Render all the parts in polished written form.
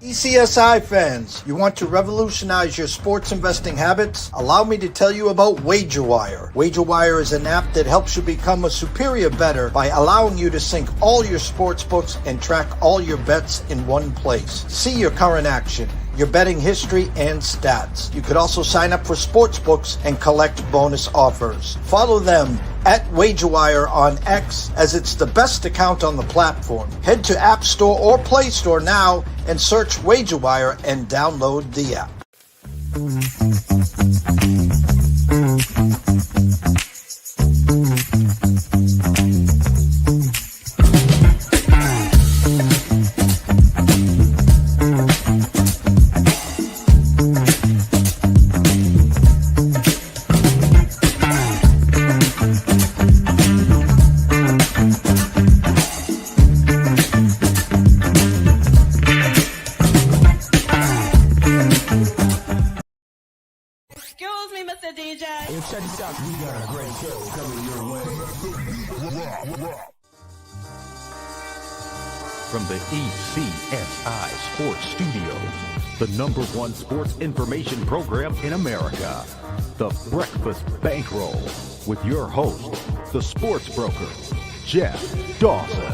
ECSI fans, you want to revolutionize your sports investing habits? Allow me to tell you about WagerWire. WagerWire is an app that helps you become a superior bettor by allowing you to sync all your sports books and track all your bets in one place. See your current action, your betting history, and stats. You could also sign up for sports books and collect bonus offers. Follow them at WagerWire on X, as it's the best account on the platform. Head to App Store or Play Store now and search WagerWire and download the app. Check this out, we got a great show coming your way. From the ECSI Sports Studios, the #1 sports information program in America, the Breakfast Bankroll, with your host, the sports broker, Jeff Dawson.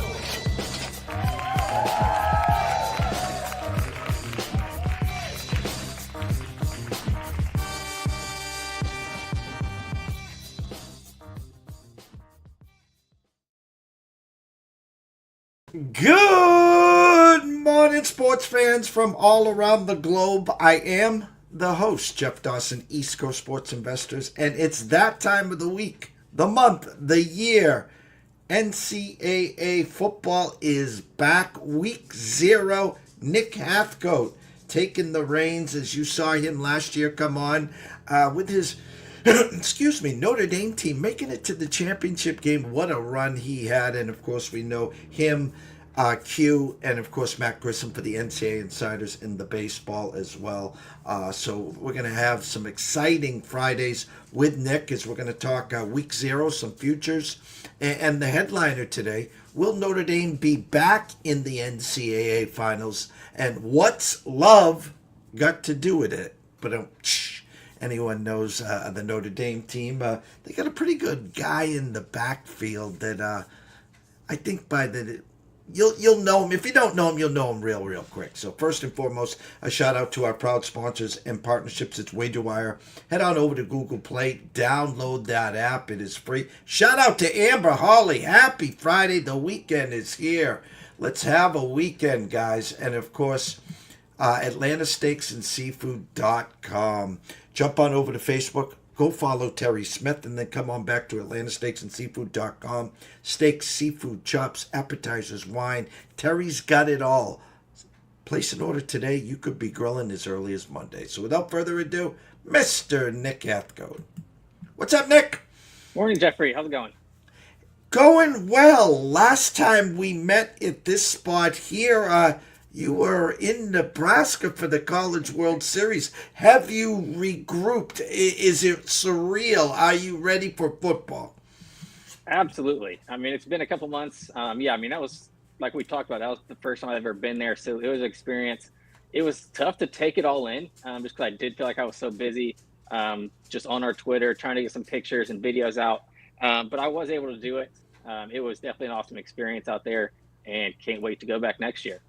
Good morning, sports fans from all around the globe. I am the host, Jeff Dawson, East Coast Sports Investors, and it's that time of the week, the month, the year. NCAA football is back. Week 0. Nick Hathcoat taking the reins, as you saw him last year come on with his Notre Dame team making it to the championship game. What a run he had. And, of course, we know him, Q, and, of course, Matt Grissom for the NCAA Insiders in the baseball as well. So we're going to have some exciting Fridays with Nick as we're going to talk Week 0, some futures. And the headliner today, will Notre Dame be back in the NCAA finals? And what's love got to do with it? But anyone knows the Notre Dame team, they got a pretty good guy in the backfield that I think you'll know him. If you don't know him, you'll know him real quick. So first and foremost, a shout out to our proud sponsors and partnerships. It's WagerWire. Head on over to Google Play, download that app. It is free. Shout out to Amber Hawley. Happy Friday. The weekend is here. Let's have a weekend, guys. And of course, AtlantaSteaksAndSeafood.com. Jump on over to Facebook. Go follow Terry Smith and then come on back to AtlantaSteaksAndSeafood.com. Steaks, seafood, chops, appetizers, wine. Terry's got it all. Place an order today. You could be grilling as early as Monday. So without further ado, Mr. Nick Hathcoat. What's up, Nick? Morning, Jeffrey. How's it going? Going well. Last time we met at this spot here, you were in Nebraska for the College World Series. Have you regrouped? Is it surreal? Are you ready for football? Absolutely. I mean, it's been a couple months. That was, like we talked about, that was the first time I've ever been there. So it was an experience. It was tough to take it all in, just because I did feel like I was so busy, just on our Twitter, trying to get some pictures and videos out. But I was able to do it. It was definitely an awesome experience out there, and can't wait to go back next year.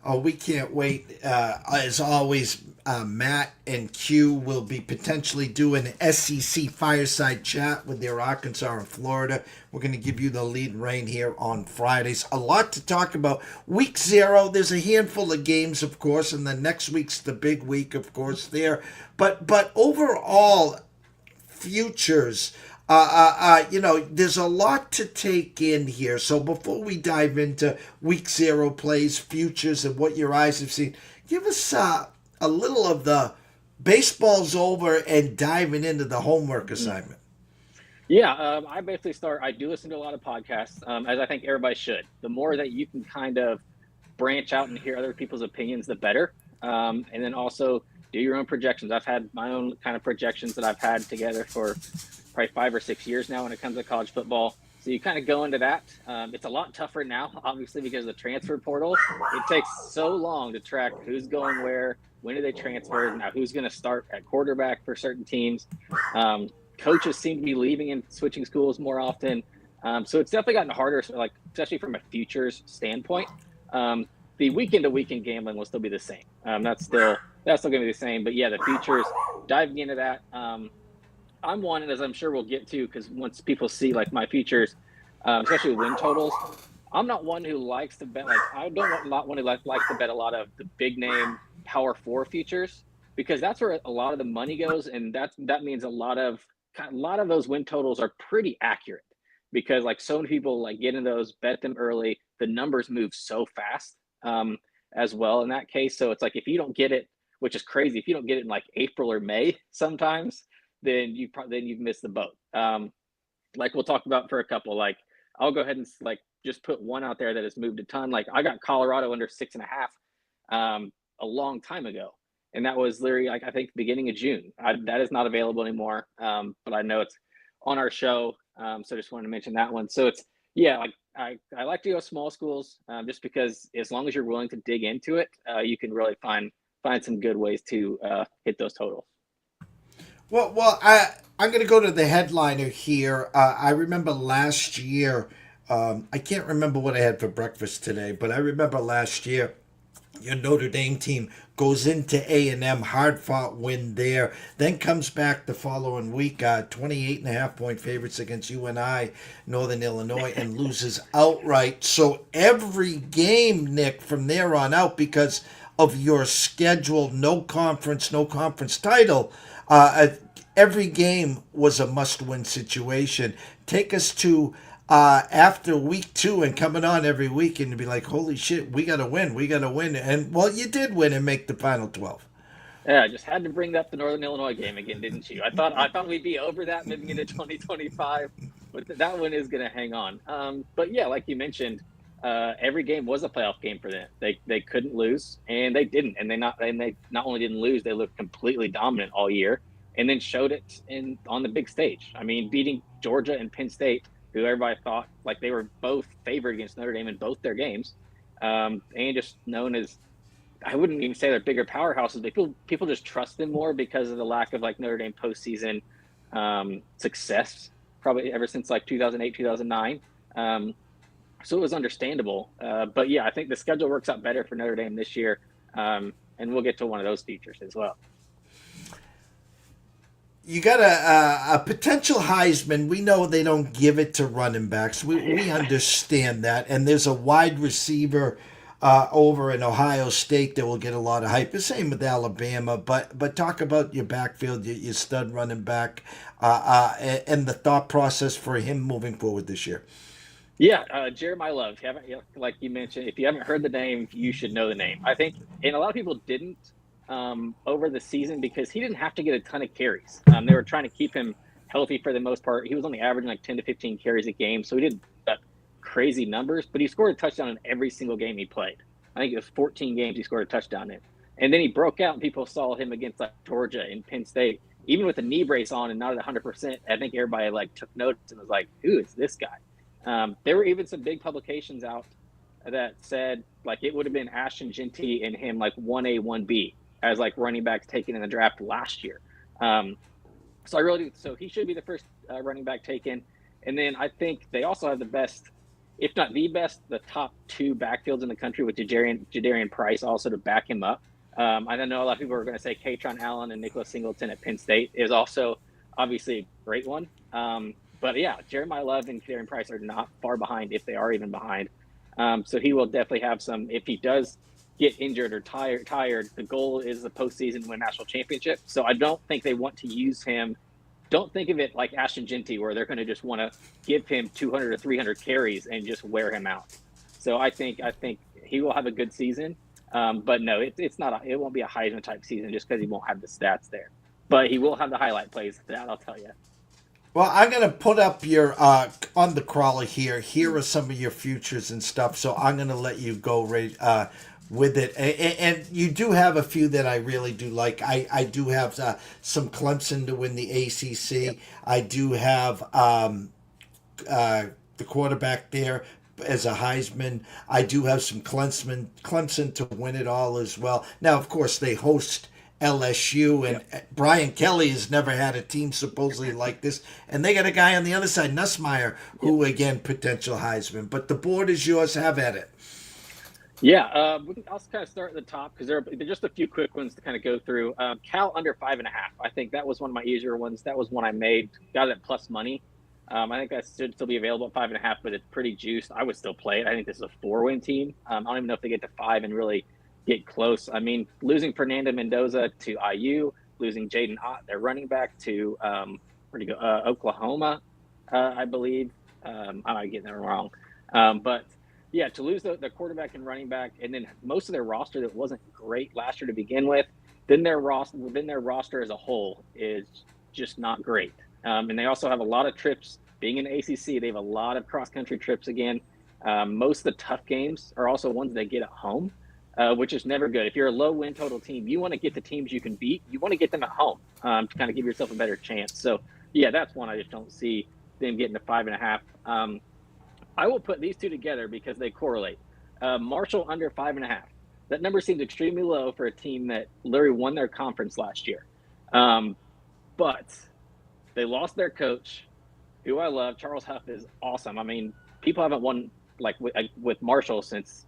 Oh, we can't wait. As always, Matt and Q will be potentially doing an SEC fireside chat with their Arkansas and Florida. We're going to give you the lead and reign here on Fridays. A lot to talk about. Week 0, there's a handful of games, of course, and then next week's the big week, of course, there. But overall, futures, there's a lot to take in here. So before we dive into Week 0 plays, futures, and what your eyes have seen, give us a little of the baseball's over and diving into the homework assignment. Yeah, I basically I do listen to a lot of podcasts, as I think everybody should. The more that you can kind of branch out and hear other people's opinions, the better. And then also do your own projections. I've had my own kind of projections that I've had together for probably 5 or 6 years now when it comes to college football. So you kind of go into that. It's a lot tougher now, obviously, because of the transfer portal. It takes so long to track who's going where, when do they transfer, now who's going to start at quarterback for certain teams. Coaches seem to be leaving and switching schools more often. So it's definitely gotten harder, like especially from a futures standpoint. The weekend to weekend gambling will still be the same. That's still going to be the same. But yeah, the futures, diving into that. I'm one, and as I'm sure we'll get to, because once people see like my futures, especially win totals, I'm not one who likes to bet. Like not one who likes to bet a lot of the big name Power Four futures, because that's where a lot of the money goes, and that means a lot of those win totals are pretty accurate, because like so many people like get in those, bet them early. The numbers move so fast as well in that case. So it's like if you don't get it, which is crazy, if you don't get it in like April or May sometimes, then you've missed the boat. Like we'll talk about for a couple. Like I'll go ahead and like just put one out there that has moved a ton. Like I got Colorado under 6.5 a long time ago, and that was literally like I think the beginning of June. That is not available anymore, but I know it's on our show, so just wanted to mention that one. So it's like I like to go small schools just because as long as you're willing to dig into it, you can really find some good ways to hit those totals. Well, I'm going to go to the headliner here. I remember last year, I can't remember what I had for breakfast today, but I remember last year, your Notre Dame team goes into A&M, hard-fought win there, then comes back the following week, 28.5-point favorites against UNI, Northern Illinois, and loses outright. So every game, Nick, from there on out, because of your schedule, no conference title, every game was a must-win situation. Take us to after week 2 and coming on every week and be like, holy shit, we got to win. And, well, you did win and make the Final 12. Yeah, I just had to bring up the Northern Illinois game again, didn't you? I thought we'd be over that moving into 2025, but that one is going to hang on. But, yeah, like you mentioned, every game was a playoff game for them. They couldn't lose, and they didn't. And they not only didn't lose, they looked completely dominant all year, and then showed it on the big stage. I mean, beating Georgia and Penn State, who everybody thought like they were both favored against Notre Dame in both their games, and just known as, I wouldn't even say they're bigger powerhouses, but people just trust them more because of the lack of like Notre Dame postseason success, probably ever since like 2008, 2009. So it was understandable. But yeah, I think the schedule works out better for Notre Dame this year. And we'll get to one of those features as well. You got a potential Heisman. We know they don't give it to running backs. We understand that. And there's a wide receiver over in Ohio State that will get a lot of hype. The same with Alabama. But talk about your backfield, your stud running back, and the thought process for him moving forward this year. Yeah, Jeremiah Love. Like you mentioned, if you haven't heard the name, you should know the name. I think, and a lot of people didn't over the season because he didn't have to get a ton of carries. They were trying to keep him healthy for the most part. He was only averaging like 10 to 15 carries a game, so he didn't crazy numbers, but he scored a touchdown in every single game he played. I think it was 14 games he scored a touchdown in. And then he broke out, and people saw him against like Georgia and Penn State, even with a knee brace on and not at 100%. I think everybody like took notice and was like, "Who is this guy?" There were even some big publications out that said like it would have been Ashton Genty and him like 1A, 1B as like running backs taken in the draft last year. So he should be the first running back taken. And then I think they also have the best, if not the best, the top 2 backfields in the country with Jadarian Price also to back him up. I know a lot of people are going to say Katron Allen and Nicholas Singleton at Penn State is also obviously a great one. But yeah, Jeremiah Love and Jadarian Price are not far behind, if they are even behind. So he will definitely have some, if he does get injured or tired, the goal is the postseason to win a national championship. So I don't think they want to use him. Don't think of it like Ashton Genty, where they're going to just want to give him 200 or 300 carries and just wear him out. So I think he will have a good season. But no, it won't be a Heisman type season just because he won't have the stats there. But he will have the highlight plays. That I'll tell you. Well, I'm going to put up your on the crawler here. Here are some of your futures and stuff. So I'm going to let you go right with it. And you do have a few that I really do like. I do have some Clemson to win the ACC. Yep. I do have the quarterback there as a Heisman. I do have some Clemson to win it all as well. Now, of course, they host LSU, and Brian Kelly has never had a team supposedly like this. And they got a guy on the other side, Nussmeier, who, again, potential Heisman. But the board is yours. Have at it. Yeah, I'll kind of start at the top because there are just a few quick ones to kind of go through. Cal under 5.5. I think that was one of my easier ones. That was one I made. Got it at plus money. I think that should still be available at 5.5, but it's pretty juiced. I would still play it. I think this is a 4-win team. I don't even know if they get to 5 and really get close. I mean, losing Fernando Mendoza to IU, losing Jaden Ott, their running back, to Oklahoma, I believe. I might be getting that wrong. But yeah, to lose the quarterback and running back, and then most of their roster that wasn't great last year to begin with, then their roster as a whole is just not great. And they also have a lot of trips. Being in the ACC, they have a lot of cross-country trips again. Most of the tough games are also ones they get at home, which is never good. If you're a low-win total team, you want to get the teams you can beat. You want to get them at home to kind of give yourself a better chance. So, yeah, that's one I just don't see them getting to 5.5. I will put these two together because they correlate. Marshall under 5.5. That number seems extremely low for a team that literally won their conference last year. But they lost their coach, who I love. Charles Huff is awesome. I mean, people haven't won like with Marshall since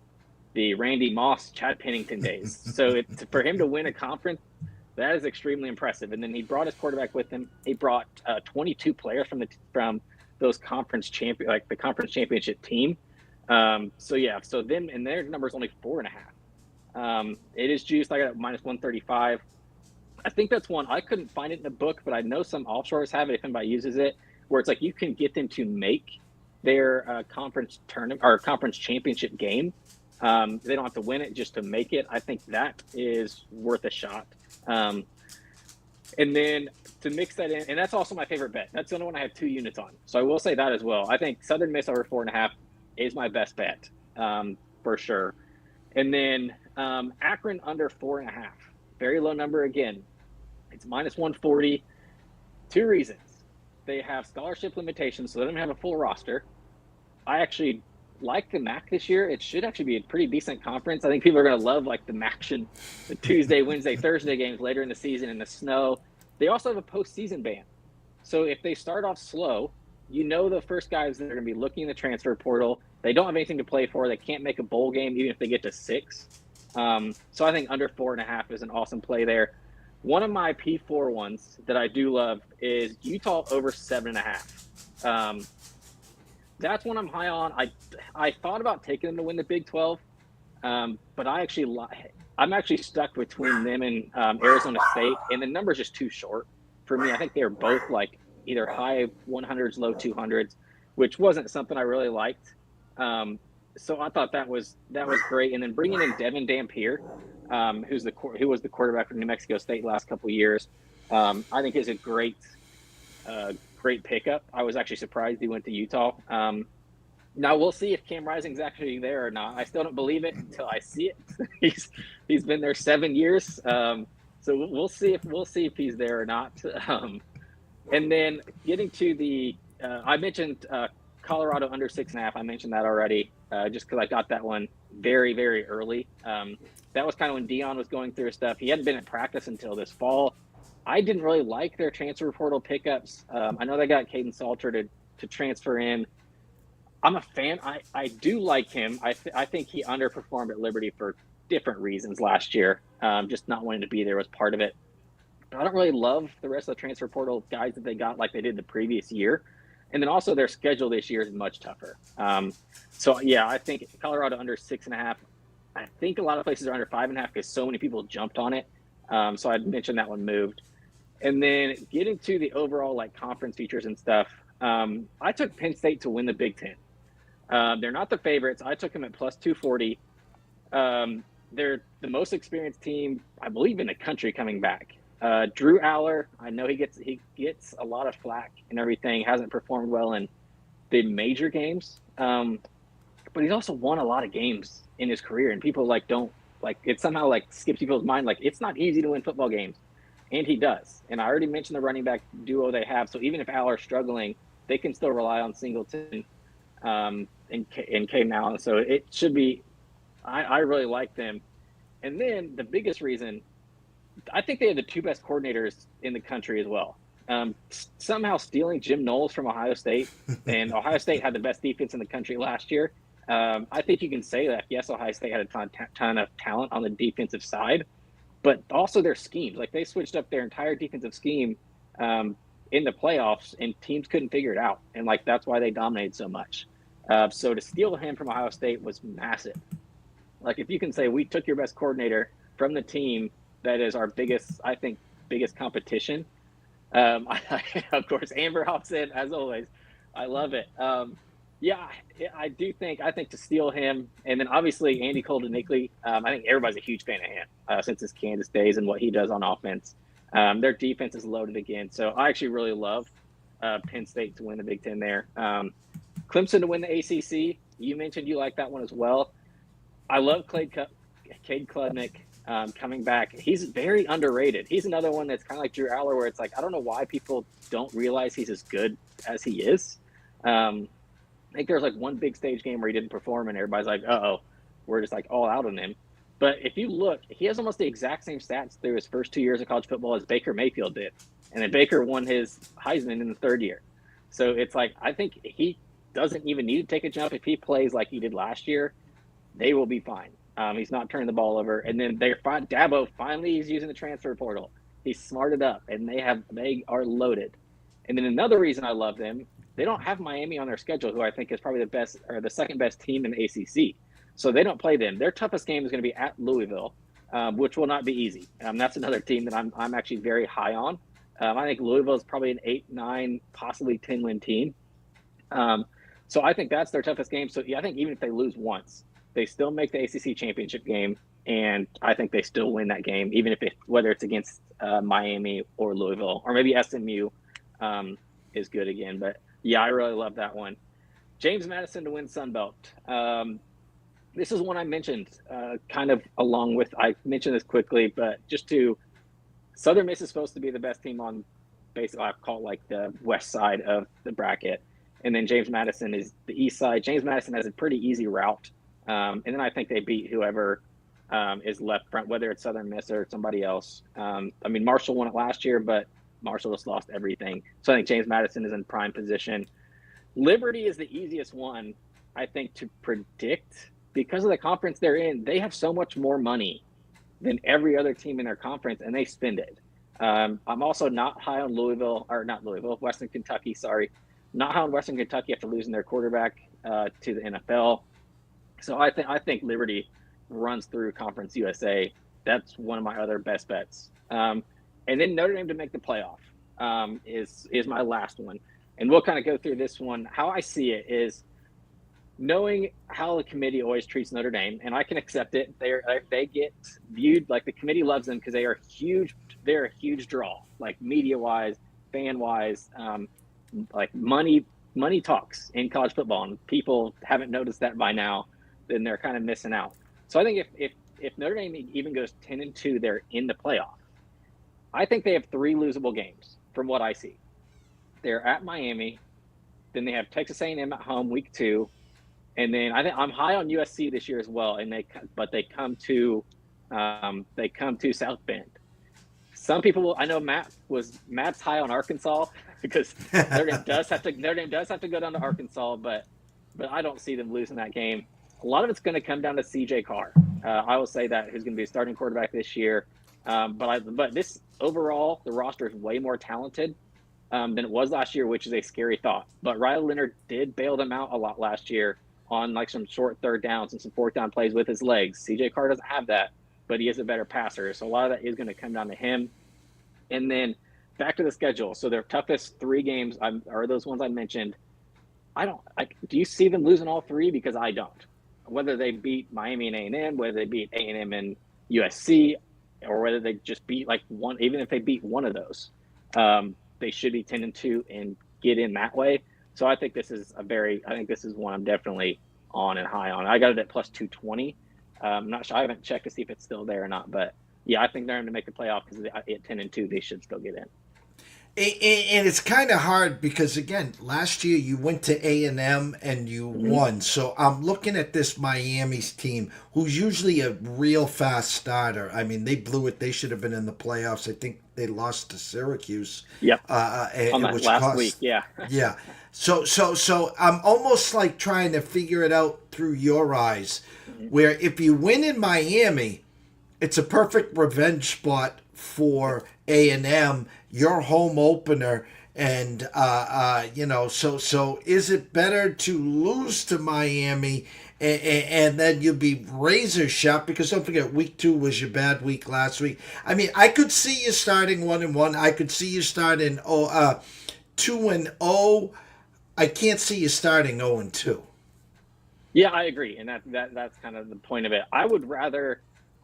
the Randy Moss, Chad Pennington days. So for him to win a conference, that is extremely impressive. And then he brought his quarterback with him. He brought 22 players from those conference the conference championship team. So them and their number is only 4.5. It is juiced. I got it minus 135. I think that's one. I couldn't find it in the book, but I know some offshores have it if anybody uses it, where it's like you can get them to make their conference tournament or conference championship game. They don't have to win it just to make it. I think that is worth a shot. And then to mix that in, and that's also my favorite bet. That's the only one I have 2 units on. So I will say that as well. I think Southern Miss over 4.5 is my best bet for sure. And then Akron under 4.5. Very low number again. It's minus 140. 2 reasons. They have scholarship limitations, so they don't have a full roster. I actually like the MAC this year. It should actually be a pretty decent conference. I think people are going to love like the MAC-tion, the Tuesday, Wednesday, Thursday games later in the season in the snow. They also have a postseason ban. So if they start off slow, you know the first guys that are going to be looking in the transfer portal. They don't have anything to play for. They can't make a bowl game even if they get to 6. So I think under 4.5 is an awesome play there. One of my P4 ones that I do love is Utah over 7.5. That's one I'm high on. I thought about taking them to win the Big 12, but I'm actually stuck between them and Arizona State, and the number's just too short for me. I think they're both like either high 100s, low 200s, which wasn't something I really liked. So I thought that was great. And then bringing in Devin Dampier, who was the quarterback for New Mexico State last couple of years, I think is a great pickup. I was actually surprised he went to Utah. Now we'll see if Cam Rising's actually there or not. I still don't believe it until I see it. He's been there 7 years, so we'll see if he's there or not. And then getting to the, I mentioned Colorado under 6.5. I mentioned that already, just because I got that one very, very early. That was kind of when Dion was going through his stuff. He hadn't been at practice until this fall. I didn't really like their transfer portal pickups. I know they got Caden Salter to transfer in. I'm a fan. I do like him. I think he underperformed at Liberty for different reasons last year. Just not wanting to be there was part of it. But I don't really love the rest of the transfer portal guys that they got like they did the previous year. And then also their schedule this year is much tougher. So, yeah, I think Colorado under 6.5. I think a lot of places are under 5.5 because so many people jumped on it. So I'd mentioned that one moved. And then getting to the overall like conference features and stuff, I took Penn State to win the Big Ten. They're not the favorites. I took them at plus 240. They're the most experienced team, I believe, in the country coming back. Drew Aller, I know he gets a lot of flack and everything, hasn't performed well in the major games. But he's also won a lot of games in his career, and people don't it somehow skips people's mind. It's not easy to win football games. And he does. And I already mentioned the running back duo they have. So even if Aller's struggling, they can still rely on Singleton. in Caden Allen. So it should be. I really like them. And then the biggest reason, I think they have the two best coordinators in the country as well. Somehow stealing Jim Knowles from Ohio State, and Ohio State had the best defense in the country last year. I think you can say that. Yes, Ohio State had a ton of talent on the defensive side, but also their schemes. Like they switched up their entire defensive scheme in the playoffs, and teams couldn't figure it out. And like that's why they dominated so much. So to steal him from Ohio State was massive. Like if you can say we took your best coordinator from the team that is our biggest competition. Of course, Amber hops in as always. I love it. I think to steal him, and then obviously Andy Koldenicki. I think everybody's a huge fan of him since his Kansas days and what he does on offense. Their defense is loaded again, so I actually really love Penn State to win the Big Ten there. Clemson to win the ACC. You mentioned you like that one as well. I love Cade Klubnik coming back. He's very underrated. He's another one that's kind of like Drew Aller, where it's like I don't know why people don't realize he's as good as he is. I think there's like one big stage game where he didn't perform, and everybody's like, "Uh-oh, we're just like all out on him." But if you look, he has almost the exact same stats through his first 2 years of college football as Baker Mayfield did, and then Baker won his Heisman in the third year. So it's like I think he doesn't even need to take a jump. If he plays like he did last year, they will be fine. He's not turning the ball over. And then Dabo finally is using the transfer portal. He's smarted up, and they are loaded. And then another reason I love them, they don't have Miami on their schedule, who I think is probably the best or the second best team in the ACC. So they don't play them. Their toughest game is going to be at Louisville, which will not be easy. That's another team that I'm actually very high on. I think Louisville is probably an 8, 9, possibly 10-win team. So I think that's their toughest game. So yeah, I think even if they lose once, they still make the ACC championship game, and I think they still win that game, even if whether it's against Miami or Louisville, or maybe SMU is good again. But yeah, I really love that one. James Madison to win Sun Belt. This is one I mentioned kind of along with, I mentioned this quickly, but just Southern Miss is supposed to be the best team on basically, I call it like the west side of the bracket. And then James Madison is the east side. James Madison has a pretty easy route. And then I think they beat whoever is left front, whether it's Southern Miss or somebody else. Marshall won it last year, but Marshall just lost everything. So I think James Madison is in prime position. Liberty is the easiest one, I think, to predict because of the conference they're in. They have so much more money than every other team in their conference, and they spend it. I'm also not high on Western Kentucky, sorry. Not high on Western Kentucky after losing their quarterback to the NFL. So I think Liberty runs through Conference USA. That's one of my other best bets. And then Notre Dame to make the playoff is my last one. And we'll kind of go through this one. How I see it is knowing how the committee always treats Notre Dame, and I can accept it. They get viewed like the committee loves them because they are huge. They're a huge draw, like media-wise, fan-wise, like money talks in college football, and people haven't noticed that by now. Then they're kind of missing out. So I think if Notre Dame even goes 10-2, they're in the playoff. I think they have 3 losable games from what I see. They're at Miami, then they have Texas A&M at home week 2, and then I think I'm high on USC this year as well. And they come to South Bend. Some people, I know Matt's high on Arkansas because Notre Dame does have to go down to Arkansas, but I don't see them losing that game. A lot of it's going to come down to CJ Carr. I will say that, who's going to be a starting quarterback this year. But this overall, the roster is way more talented than it was last year, which is a scary thought. But Riley Leonard did bail them out a lot last year on like some short third downs and some fourth down plays with his legs. CJ Carr doesn't have that, but he is a better passer. So a lot of that is going to come down to him. And then back to the schedule. So their toughest 3 games are those ones I mentioned. Do you see them losing all 3? Because I don't. Whether they beat Miami and A&M, whether they beat A&M and USC, or whether they just beat like one, even if they beat one of those, they should be 10-2 and get in that way. So I think this is one I'm definitely on and high on. I got it at plus 220. I'm not sure. I haven't checked to see if it's still there or not, but yeah, I think they're going to make the playoff because at 10-2, they should still get in. And it's kind of hard because again, last year you went to A&M and you won. So I'm looking at this Miami's team, who's usually a real fast starter. I mean, they blew it. They should have been in the playoffs. I think they lost to Syracuse. Yep. On that last week, yeah. Yeah. So I'm almost like trying to figure it out through your eyes, where if you win in Miami, it's a perfect revenge spot for A&M, your home opener, and so is it better to lose to Miami and then you'll be razor sharp? Because don't forget, week 2 was your bad week last week. I mean, I could see you starting 1-1. I could see you starting 2-0. I can't see you starting 0-2. Yeah, I agree, and that's kind of the point of it.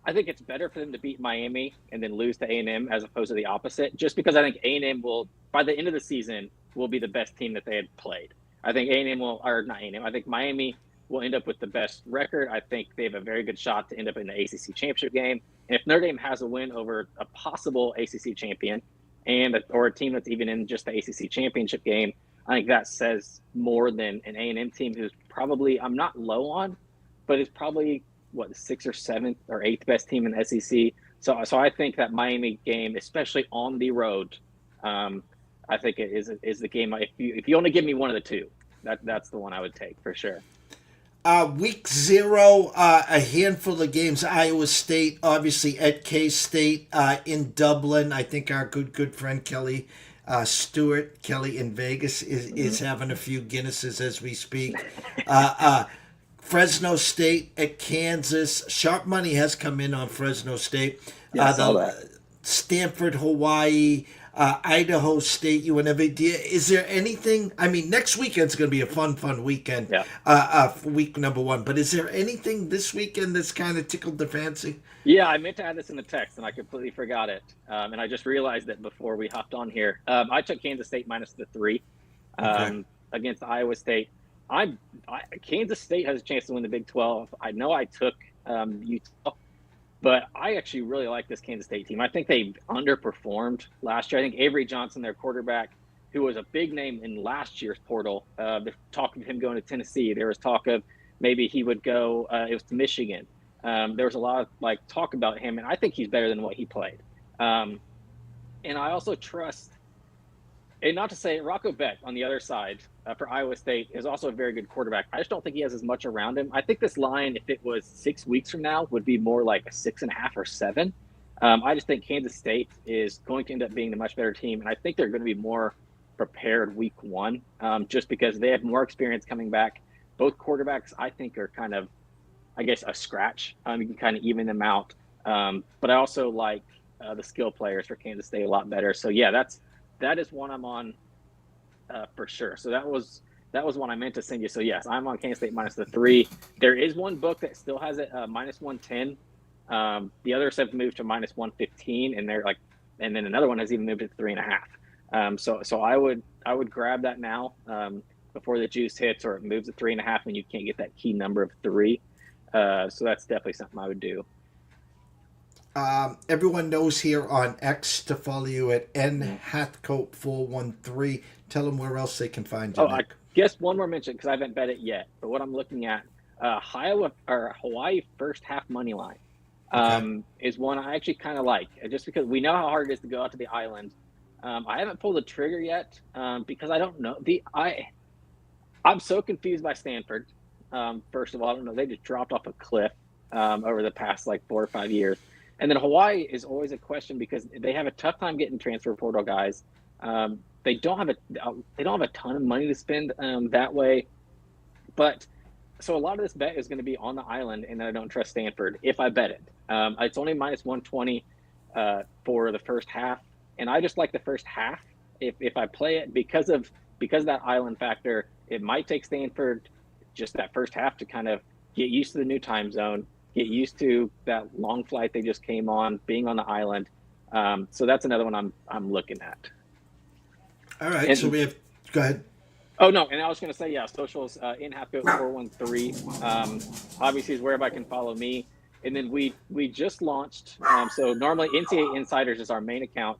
I think it's better for them to beat Miami and then lose to A&M as opposed to the opposite, just because I think A&M will, by the end of the season, will be the best team that they had played. I think I think Miami will end up with the best record. I think they have a very good shot to end up in the ACC championship game. And if Notre Dame has a win over a possible ACC champion or a team that's even in just the ACC championship game, I think that says more than an A&M team who's probably, I'm not low on, but is probably – the 6th or 7th or 8th best team in the SEC. So I think that Miami game, especially on the road, I think it is the game. If you only give me one of the two, that's the one I would take for sure. Week 0, a handful of games. Iowa State, obviously at K-State, in Dublin. I think our good friend Kelly Stewart, Kelly in Vegas, is having a few Guinnesses as we speak. Fresno State at Kansas. Sharp money has come in on Fresno State. Yeah, I saw that. Stanford, Hawaii, Idaho State, UNLV. Is there anything? I mean, next weekend's going to be a fun weekend. Yeah. Week number 1. But is there anything this weekend that's kind of tickled the fancy? Yeah, I meant to add this in the text, and I completely forgot it. And I just realized it before we hopped on here. I took Kansas State minus the 3 against Iowa State. Kansas State has a chance to win the Big 12. I know I took Utah, but I actually really like this Kansas State team. I think they underperformed last year. I think Avery Johnson, their quarterback, who was a big name in last year's portal, the talk of him going to Tennessee. There was talk of maybe he would go. It was to Michigan. There was a lot of talk about him, and I think he's better than what he played. And I also trust. And not to say Rocco Beck on the other side for Iowa State is also a very good quarterback. I just don't think he has as much around him. I think this line, if it was 6 weeks from now, would be more like a 6.5 or 7. I just think Kansas State is going to end up being the much better team, and I think they're going to be more prepared week 1, just because they have more experience coming back. Both quarterbacks, I think, are kind of, I guess, a scratch. You can kind of even them out. But I also like the skill players for Kansas State a lot better. So yeah, that is one I'm on for sure. So that was one I meant to send you. So yes, I'm on Kansas State minus the 3. There is one book that still has it minus 110. The others have moved to minus 115, and and then another one has even moved to 3.5. So I would grab that now before the juice hits, or it moves to 3.5, and you can't get that key number of 3. So that's definitely something I would do. Everyone knows here on X to follow you at Hathcoat413. Tell them where else they can find you. I guess one more mention, because I haven't bet it yet. But what I'm looking at, Hawaii first half money line is one I actually kind of like, just because we know how hard it is to go out to the island. I haven't pulled the trigger yet because I don't know. I'm so confused by Stanford. First of all, I don't know. They just dropped off a cliff over the past 4 or 5 years. And then Hawaii is always a question because they have a tough time getting transfer portal guys. They don't have a ton of money to spend that way. But so a lot of this bet is going to be on the island, and I don't trust Stanford if I bet it. It's only minus 120 for the first half, and I just like the first half if I play it because of that island factor. It might take Stanford just that first half to kind of get used to the new time zone, get used to that long flight they just came on, being on the island. So that's another one I'm looking at. All right, so we have – go ahead. Oh, no, and I was going to say, yeah, socials in Hathcoat 413. Obviously is where everybody can follow me. And then we just launched. So normally NCAA Insiders is our main account.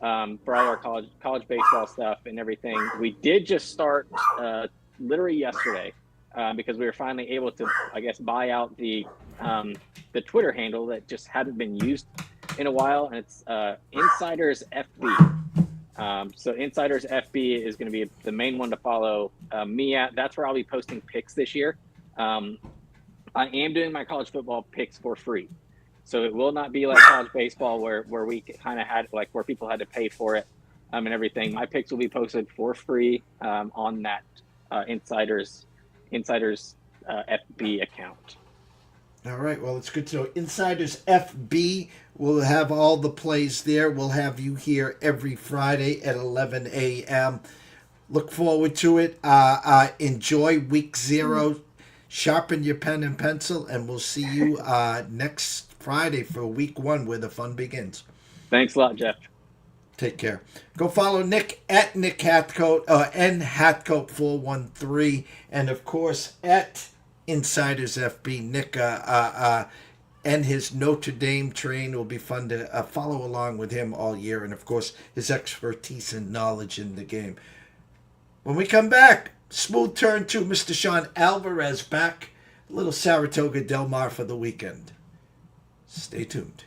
for all our college baseball stuff and everything. We did just start literally yesterday because we were finally able to, I guess, buy out the Twitter handle that just hadn't been used in a while, and it's Insiders FB. So Insiders FB is going to be the main one to follow me at. That's where I'll be posting picks this year. I am doing my college football picks for free. So it will not be like college baseball where we kind of had like where people had to pay for it and everything. My picks will be posted for free on that Insiders FB account. All right. Well, it's good to know. Insiders FB will have all the plays there. We'll have you here every Friday at 11 a.m. Look forward to it. Enjoy week 0. Sharpen your pen and pencil, and we'll see you next Friday for week 1 where the fun begins. Thanks a lot, Jeff. Take care. Go follow Nick at Nick Hathcoat, Hathcoat 413, and of course at Insiders FB. Nick and his Notre Dame train will be fun to follow along with him all year, and of course his expertise and knowledge in the game. When we come back, smooth turn to Mr. Sean Alvarez back, a little Saratoga Del Mar for the weekend. Stay tuned.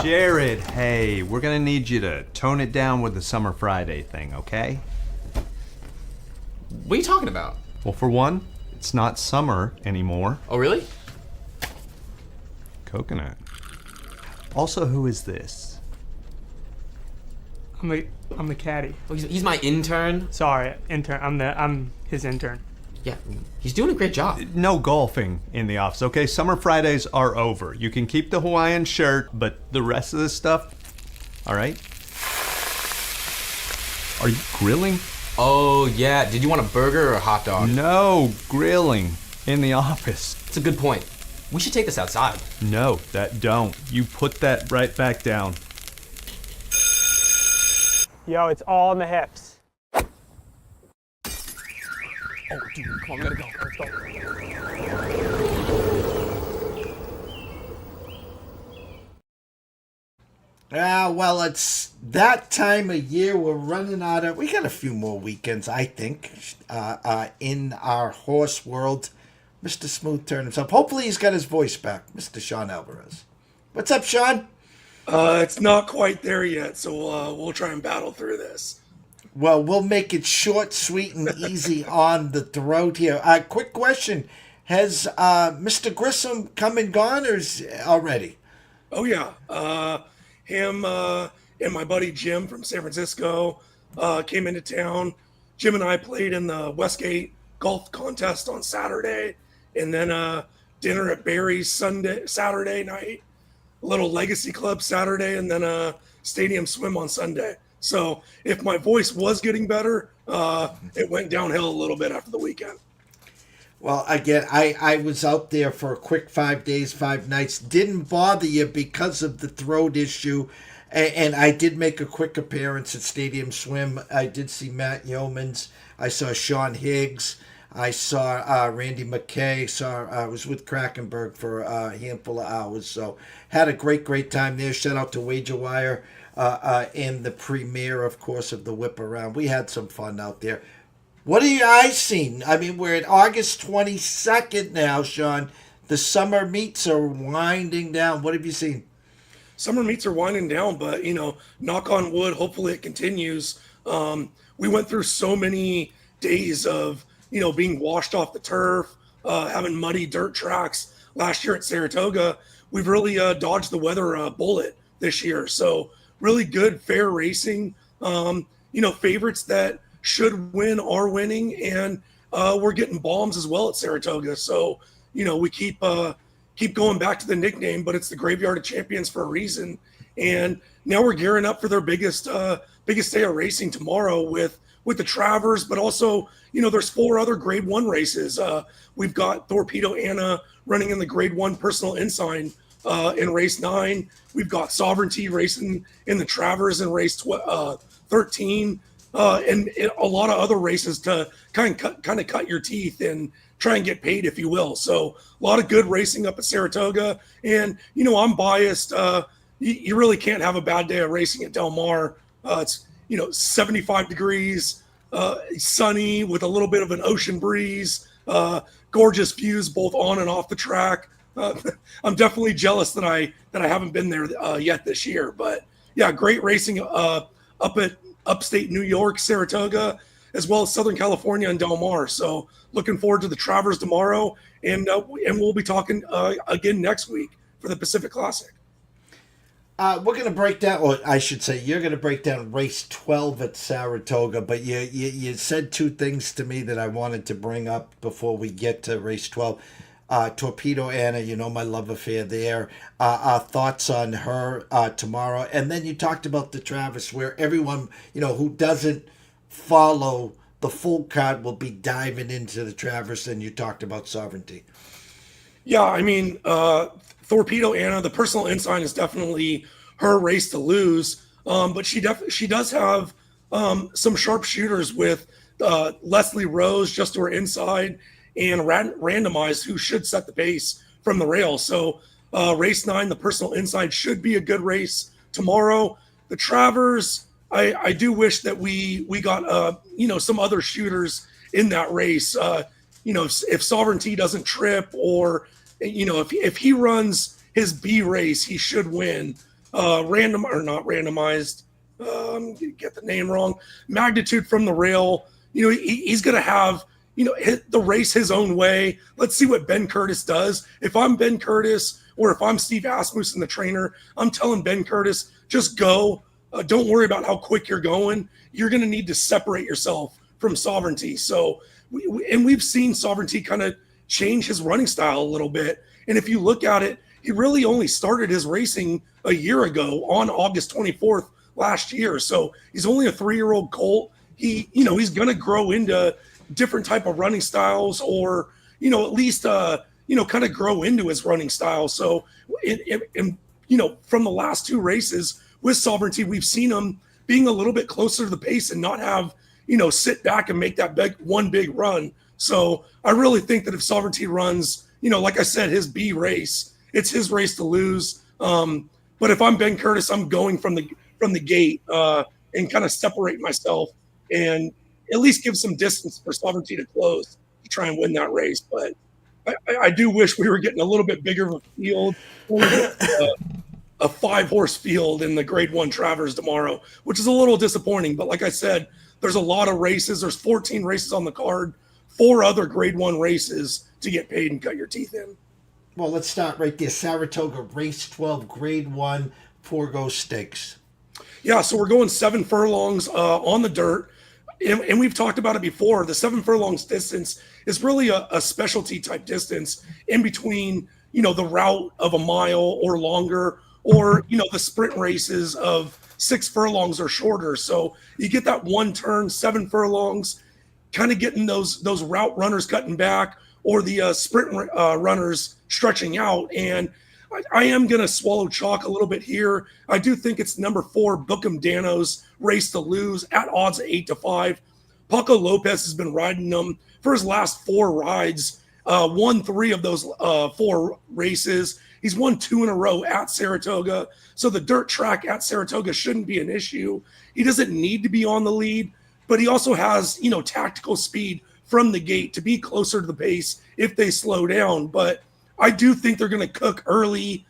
Jared, hey, we're going to need you to tone it down with the Summer Friday thing, okay? What are you talking about? Well, for one, it's not summer anymore. Oh, really? Coconut. Also, who is this? I'm the caddy. Oh, he's my intern. Sorry, intern. I'm his intern. Yeah, he's doing a great job. No golfing in the office, okay? Summer Fridays are over. You can keep the Hawaiian shirt, but the rest of the stuff, all right? Are you grilling? Oh, yeah. Did you want a burger or a hot dog? No, grilling in the office. It's a good point. We should take this outside. No, that don't. You put that right back down. Yo, it's all in the hips. Oh, dude, come on, we gotta go. Let's go. Well, it's that time of year. We're running out of. We got a few more weekends, I think, in our horse world. Mr. Smooth turned himself. Hopefully, he's got his voice back, Mr. Sean Alvarez. What's up, Sean? It's not quite there yet, so we'll try and battle through this. Well, we'll make it short, sweet, and easy on the throat here. Quick question. Has Mr. Grissom come and gone or is already? Oh, yeah. Him and my buddy Jim from San Francisco came into town. Jim and I played in the Westgate golf contest on Saturday, and then dinner at Barry's Saturday night, a little Legacy Club Saturday, and then a stadium swim on Sunday. So if my voice was getting better, it went downhill a little bit after the weekend. Well, again, I was out there for a quick 5 days, 5 nights. Didn't bother you because of the throat issue. And I did make a quick appearance at Stadium Swim. I did see Matt Yeomans. I saw Sean Higgs. I saw Randy McKay. I was with Krakenberg for a handful of hours. So had a great time there. Shout out to Wager Wire and the premiere, of course, of the Whip Around. We had some fun out there. What have you guys seen? I mean, we're at August 22nd now, Sean. The summer meets are winding down. What have you seen? Summer meets are winding down, but, knock on wood, hopefully it continues. We went through so many days of, being washed off the turf, having muddy dirt tracks. Last year at Saratoga, we've really dodged the weather bullet this year. So really good, fair racing. Favorites that should win are winning, and we're getting bombs as well at Saratoga. So, we keep going back to the nickname, but it's the Graveyard of Champions for a reason. And now we're gearing up for their biggest day of racing tomorrow with the Travers, but also, there's 4 other Grade 1 races. We've got Torpedo Anna running in the Grade 1 Personal Ensign in race 9. We've got Sovereignty racing in the Travers in race 13. And a lot of other races to kind of cut your teeth in try and get paid, if you will. So a lot of good racing up at Saratoga. And, you know, I'm biased. You really can't have a bad day of racing at Del Mar. It's, you know, 75 degrees, sunny with a little bit of an ocean breeze, gorgeous views both on and off the track. I'm definitely jealous that I haven't been there yet this year. But yeah, great racing up at upstate New York, Saratoga, as well as Southern California and Del Mar. So looking forward to the Travers tomorrow, and we'll be talking again next week for the Pacific Classic. We're going to break down, or I should say, you're going to break down race 12 at Saratoga, but you said two things to me that I wanted to bring up before we get to race 12. Torpedo Anna, you know my love affair there. Our thoughts on her tomorrow. And then you talked about the Travers, where everyone, you know, who doesn't follow the full card will be diving into the Travers, and you talked about Sovereignty. Yeah, I mean, Torpedo Anna, the personal ensign is definitely her race to lose. But she does have some sharp shooters with Leslie Rose just to her inside, and Randomized, who should set the pace from the rail. So race 9, the personal inside, should be a good race tomorrow. The Travers, I do wish that we got you know, some other shooters in that race. You know, if Sovereignty doesn't trip, or you know, if he runs his B race, he should win. Not randomized. Get the name wrong. Magnitude from the rail. You know, he's going to have, you know, hit the race his own way. Let's see what Ben Curtis does. If I'm Ben Curtis, or if I'm Steve Asmussen, the trainer, I'm telling Ben Curtis, just go. Don't worry about how quick you're going. You're going to need to separate yourself from Sovereignty. So, we've seen Sovereignty kind of change his running style a little bit. And if you look at it, he really only started his racing a year ago on August 24th last year. So he's only a 3-year-old colt. He's going to grow into different type of running styles, or, you know, at least, you know, kind of grow into his running style. So, and you know, from the last 2 races with Sovereignty, we've seen him being a little bit closer to the pace and not have, you know, sit back and make that big run. So I really think that if Sovereignty runs, you know, like I said, his B race, it's his race to lose. But if I'm Ben Curtis, I'm going from the gate and kind of separate myself and at least give some distance for Sovereignty to close to try and win that race. But I do wish we were getting a little bit bigger of a field, a 5-horse field in the Grade 1 Travers tomorrow, which is a little disappointing. But like I said, there's a lot of races. There's 14 races on the card, 4 other Grade 1 races to get paid and cut your teeth in. Well, let's start right there. Saratoga, race 12, Grade 1, 4-go stakes. Yeah, so we're going 7 furlongs on the dirt. And we've talked about it before. The 7 furlongs distance is really a specialty type distance in between, you know, the route of a mile or longer, or, you know, the sprint races of 6 furlongs or shorter. So you get that one turn, 7 furlongs, kind of getting those route runners cutting back, or the sprint runners stretching out. And I am going to swallow chalk a little bit here. I do think it's number 4, Bookham Dano's race to lose at odds of 8-5. Paco Lopez has been riding them for his last 4 rides, won 3 of those 4 races. He's won 2 in a row at Saratoga. So the dirt track at Saratoga shouldn't be an issue. He doesn't need to be on the lead, but he also has, you know, tactical speed from the gate to be closer to the pace if they slow down. But I do think they're going to cook early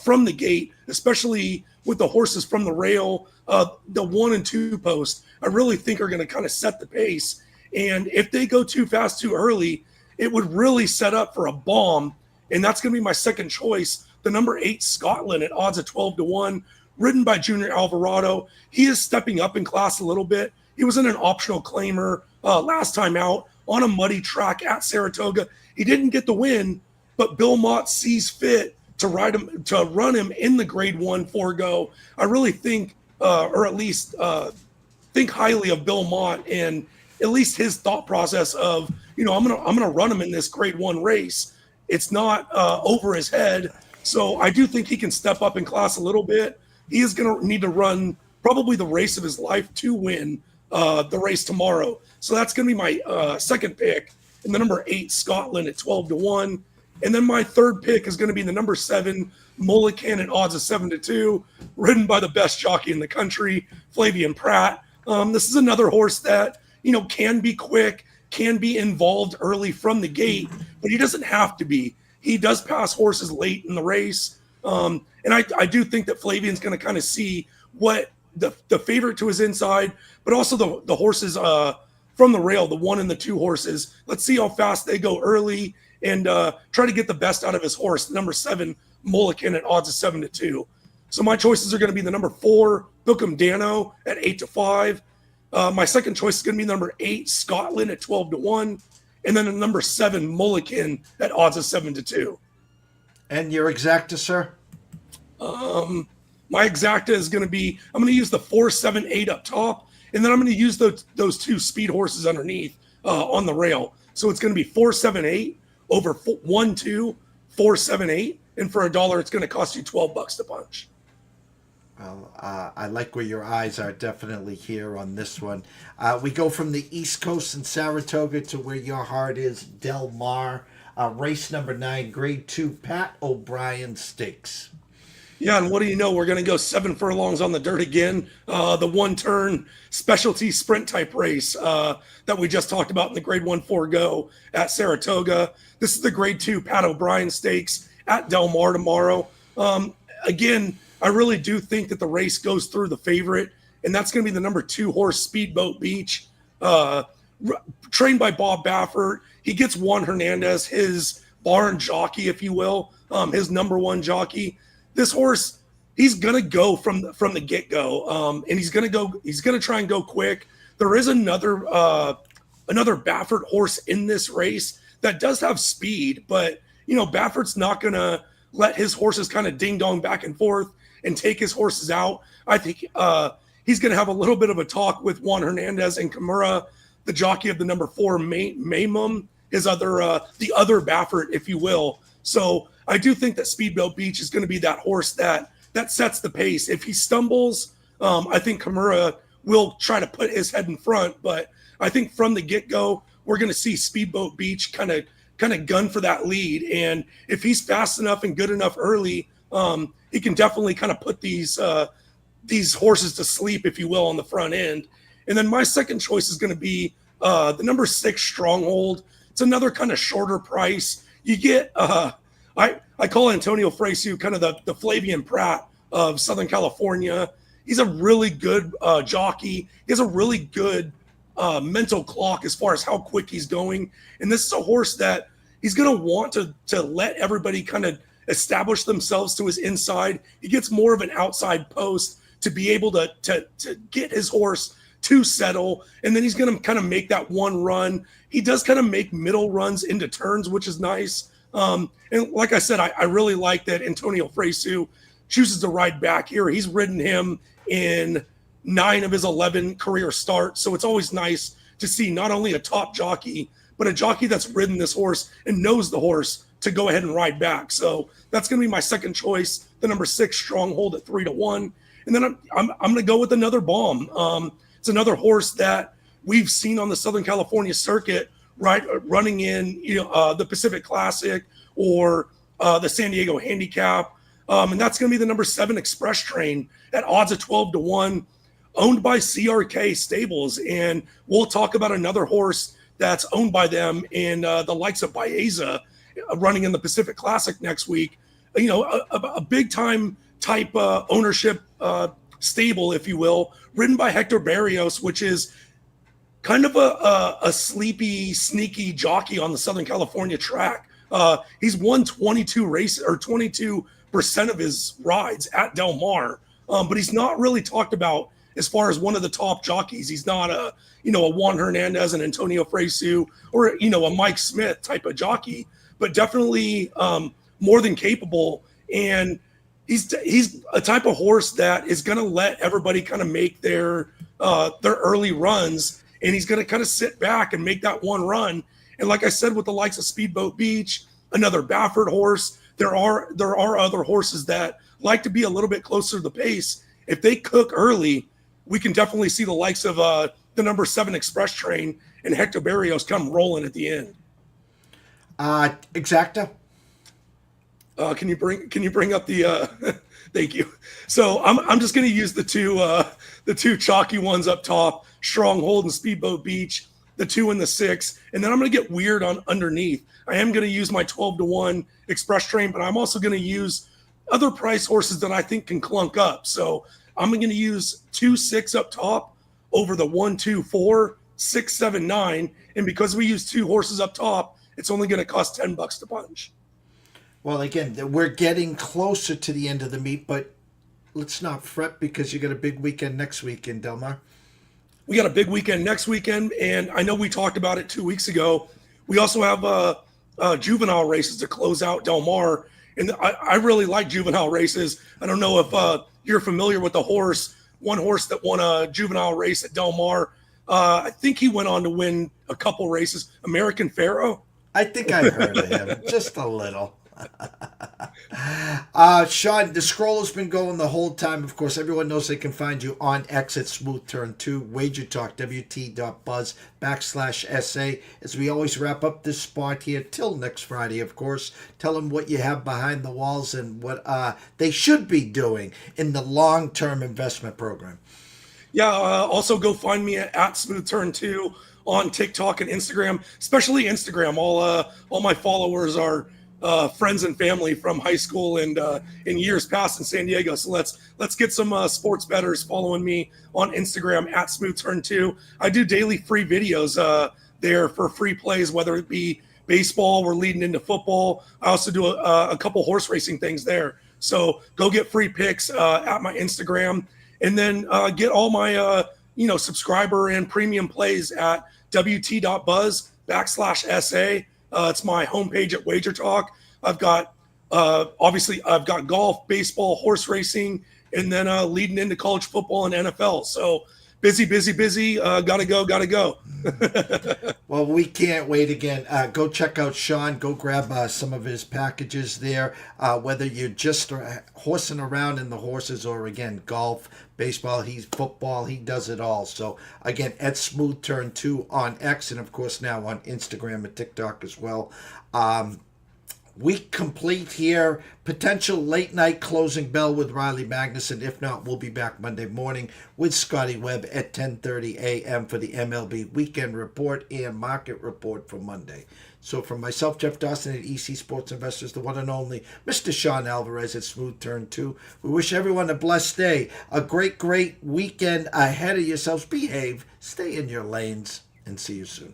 from the gate, especially with the horses from the rail, the 1 and 2 post. I really think are going to kind of set the pace. And if they go too fast too early, it would really set up for a bomb. And that's going to be my second choice, the number 8 Scotland at odds of 12-1, ridden by Junior Alvarado. He is stepping up in class a little bit. He was in an optional claimer last time out on a muddy track at Saratoga. He didn't get the win, but Bill Mott sees fit to run him in the Grade 1 4-go. I really think, or at least think highly of Bill Mott and at least his thought process of, you know, I'm gonna run him in this Grade 1 race. It's not over his head. So I do think he can step up in class a little bit. He is going to need to run probably the race of his life to win the race tomorrow. So that's going to be my second pick. and the number 8 Scotland at 12-1. And then my third pick is going to be the number 7 Mulligan at odds of 7-2, ridden by the best jockey in the country, Flavien Prat. This is another horse that, can be quick, can be involved early from the gate, but he doesn't have to be. He does pass horses late in the race. And I do think that Flavian's going to kind of see what the favorite to his inside, but also the horses from the rail, the 1 and the 2 horses. Let's see how fast they go early and try to get the best out of his horse, the number 7 Mulligan at odds of 7-2. So my choices are going to be the number 4 Bookham Dano at 8-5. My second choice is going to be number 8 Scotland at 12-1, and then the number 7 Mulligan at odds of 7-2. And your exacta, sir? My exacta is going to be, I'm going to use the 4, 7, 8 up top, and then I'm going to use those 2 speed horses underneath on the rail. So it's going to be 4, 7, 8 over 1, 2, 4, 7, 8, and for $1, it's going to cost you $12 to punch. Well, I like where your eyes are definitely here on this one. We go from the East Coast in Saratoga to where your heart is, Del Mar. Race number 9, Grade 2, Pat O'Brien Stakes. Yeah, and what do you know? We're going to go 7 furlongs on the dirt again. The one-turn specialty sprint type race that we just talked about in the Grade 1-4 Go at Saratoga. This is the Grade 2 Pat O'Brien Stakes at Del Mar tomorrow. Again, I really do think that the race goes through the favorite, and that's going to be the number 2 horse Speedboat Beach, trained by Bob Baffert. He gets Juan Hernandez, his barn jockey, if you will, his number 1 jockey. This horse, he's gonna go from the get-go, and he's gonna try and go quick. There is another Baffert horse in this race that does have speed, but Baffert's not gonna let his horses kind of ding-dong back and forth and take his horses out. I think he's gonna have a little bit of a talk with Juan Hernandez and Kimura, the jockey of the number 4 Maymum, the other Baffert, if you will. So I do think that Speedboat Beach is going to be that horse that sets the pace. If he stumbles, I think Kimura will try to put his head in front. But I think from the get-go, we're going to see Speedboat Beach kind of gun for that lead. And if he's fast enough and good enough early, he can definitely kind of put these horses to sleep, if you will, on the front end. And then my second choice is going to be the number 6 Stronghold. It's another kind of shorter price. You get I call Antonio Fresu kind of the Flavien Prat of Southern California. He's a really good jockey. He has a really good mental clock as far as how quick he's going. And this is a horse that he's going to want to let everybody kind of establish themselves to his inside. He gets more of an outside post to be able to get his horse to settle. And then he's going to kind of make that one run. He does kind of make middle runs into turns, which is nice. And like I said, I really like that Antonio Fresu chooses to ride back here. He's ridden him in 9 of his 11 career starts. So it's always nice to see not only a top jockey, but a jockey that's ridden this horse and knows the horse to go ahead and ride back. So that's going to be my second choice, the number 6 Stronghold at 3-1. And then I'm going to go with another bomb. It's another horse that we've seen on the Southern California circuit, right, running in the Pacific Classic or the San Diego Handicap. And that's going to be the number 7 Express Train at odds of 12-1, owned by CRK Stables. And we'll talk about another horse that's owned by them in the likes of Baeza running in the Pacific Classic next week. A big time type ownership stable, if you will, ridden by Hector Barrios, which is kind of a sleepy, sneaky jockey on the Southern California track. He's won 22 races, or 22% of his rides at Del Mar, but he's not really talked about as far as one of the top jockeys. He's not a Juan Hernandez and Antonio Fresu or a Mike Smith type of jockey, but definitely more than capable. And he's a type of horse that is going to let everybody kind of make their early runs, and he's going to kind of sit back and make that one run. And like I said, with the likes of Speedboat Beach, another Baffert horse, there are other horses that like to be a little bit closer to the pace. If they cook early, we can definitely see the likes of the number 7 Express Train and Hector Barrios come rolling at the end. Exacta. Can you bring up the? Thank you. So I'm just going to use the two chalky ones up top, Stronghold and Speedboat Beach, the 2 and the 6, and then I'm going to get weird on underneath. I am going to use my 12-1 Express Train, but I'm also going to use other price horses that I think can clunk up. So I'm going to use 2-6 up top over the 1-2-4, 6-7-9, and because we use 2 horses up top, it's only going to cost $10 to punch. Well, again, we're getting closer to the end of the meet, but let's not fret because you got a big weekend next week in Del Mar. We got a big weekend next weekend, and I know we talked about it 2 weeks ago. We also have juvenile races to close out Del Mar, and I really like juvenile races. I don't know if you're familiar with the one horse that won a juvenile race at Del Mar. I think he went on to win a couple races. American Pharaoh. I think I heard of him, just a little. Sean, the scroll has been going the whole time. Of course, everyone knows they can find you on X at Smooth Turn 2, Wager Talk, WT.buzz/SA. As we always wrap up this spot here till next Friday, of course, tell them what you have behind the walls and what they should be doing in the long-term investment program. Yeah, also go find me at Smooth Turn 2 on TikTok and Instagram, especially Instagram. All my followers are friends and family from high school and in years past in San Diego. So let's get some sports bettors following me on Instagram at Smooth Turn 2. I do daily free videos there for free plays, whether it be baseball, we're leading into football. I also do a couple horse racing things there. So go get free picks at my Instagram, and then get all my subscriber and premium plays at WT.buzz/SA. It's my homepage at Wager Talk. I've got golf, baseball, horse racing, and then leading into college football and NFL. So busy. Gotta go. Well, we can't wait again. Go check out Sean. Go grab some of his packages there. Whether you're just horsing around in the horses or, again, golf, baseball, football, he does it all. So, again, at Smooth Turn 2 on X, and, of course, now on Instagram and TikTok as well. Week complete here. Potential late night closing bell with Riley Magnuson. If not, we'll be back Monday morning with Scotty Webb at 10:30 a.m. for the MLB Weekend Report and Market Report for Monday. So from myself, Jeff Dawson at EC Sports Investors, the one and only Mr. Sean Alvarez at Smooth Turn 2. We wish everyone a blessed day, a great weekend ahead of yourselves. Behave, stay in your lanes, and see you soon.